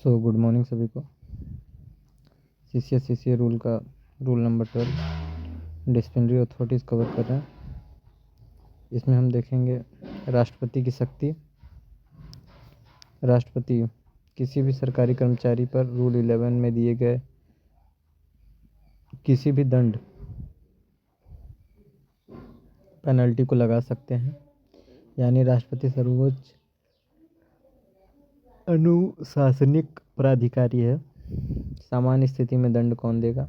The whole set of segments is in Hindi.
गुड मॉर्निंग सभी को। CCA रूल का rule number 12 disciplinary authorities cover कर रहे हैं। इसमें हम देखेंगे राष्ट्रपति की शक्ति। राष्ट्रपति किसी भी सरकारी कर्मचारी पर रूल 11 में दिए गए किसी भी दंड पेनल्टी को लगा सकते हैं। यानी राष्ट्रपति सर्वोच्च अनुशासनिक प्राधिकारी है। सामान्य स्थिति में दंड कौन देगा?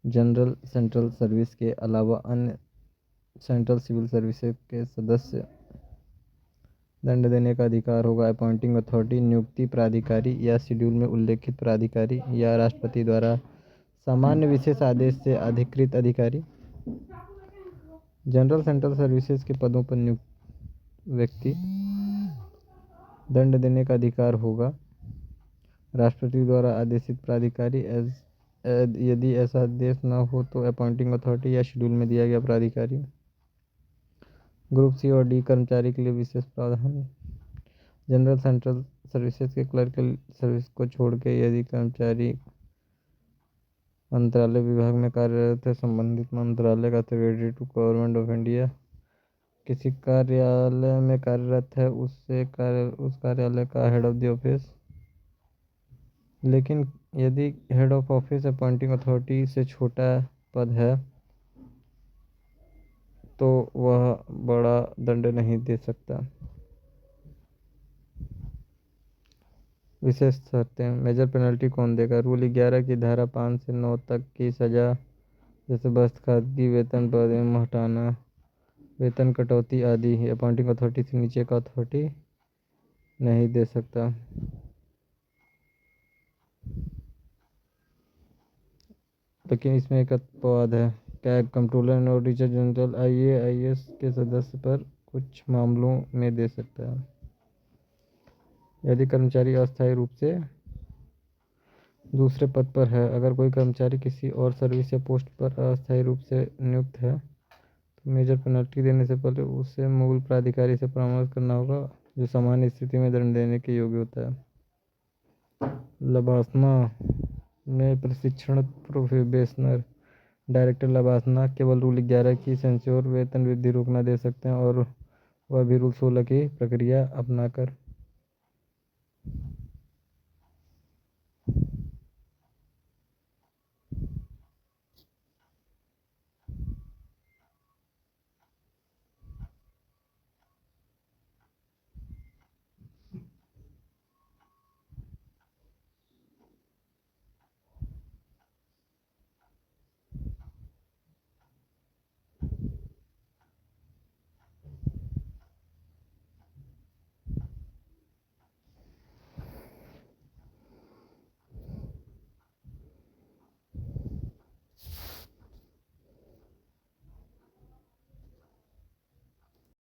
जनरल सेंट्रल सर्विस के अलावा अन्य सेंट्रल सिविल सर्विसेज के सदस्य दंड देने का अधिकार होगा। अपॉइंटिंग अथॉरिटी नियुक्ति प्राधिकारी या शेड्यूल में उल्लेखित प्राधिकारी या राष्ट्रपति द्वारा सामान्य विशेष आदेश से अधिकृत अधिकारी। जनरल सेंट्रल सर्विसेज के पदों पर नियुक्त व्यक्ति दंड देने का अधिकार होगा राष्ट्रपति द्वारा आदेशित प्राधिकारी। यदि ऐसा आदेश न हो तो अपॉइंटिंग अथॉरिटी या शेड्यूल में दिया गया प्राधिकारी। ग्रुप सी और डी कर्मचारी के लिए विशेष प्रावधान। जनरल सेंट्रल सर्विसेज के क्लर्कल सर्विस को छोड़ के यदि कर्मचारी मंत्रालय विभाग में कार्यरत है, संबंधित मंत्रालय का secretary to government of India किसी कार्यालय में कार्यरत है, उस कार्यालय का हेड ऑफ द ऑफिस। लेकिन यदि head of office appointing authority से छोटा पद है तो वह बड़ा दंड नहीं दे सकता। विशेष शर्तें। मेजर पेनल्टी कौन देगा? रूल 11 की धारा 5 से 9 तक की सजा, जैसे बर्खास्तगी, वेतन पद एवं हटाना, वेतन कटौती आदि अपॉइंटिंग अथॉरिटी से नीचे का अथॉरिटी नहीं दे सकता। लेकिन इसमें एक अपवाद है। CAG, controller and auditor general, IAS के सदस्य पर कुछ मामलों में दे सकता है। यदि कर्मचारी अस्थायी रूप से दूसरे पद पर है। अगर कोई कर्मचारी किसी और सर्विस या पोस्ट पर अस्थायी रूप से नियुक्त है तो मेजर पेनल्टी देने से पहले उसे मूल प्राधिकारी से परामर्श करना होगा, जो सामान्य स्थिति में दंड देने के योग्य होता है। लबासना में प्रशिक्षण प्रोबेशनर डायरेक्टर लबासना केवल रूल 11 की सेंश्योर वेतन वृद्धि रोकना दे सकते हैं, और वह भी रूल 16 की प्रक्रिया अपनाकर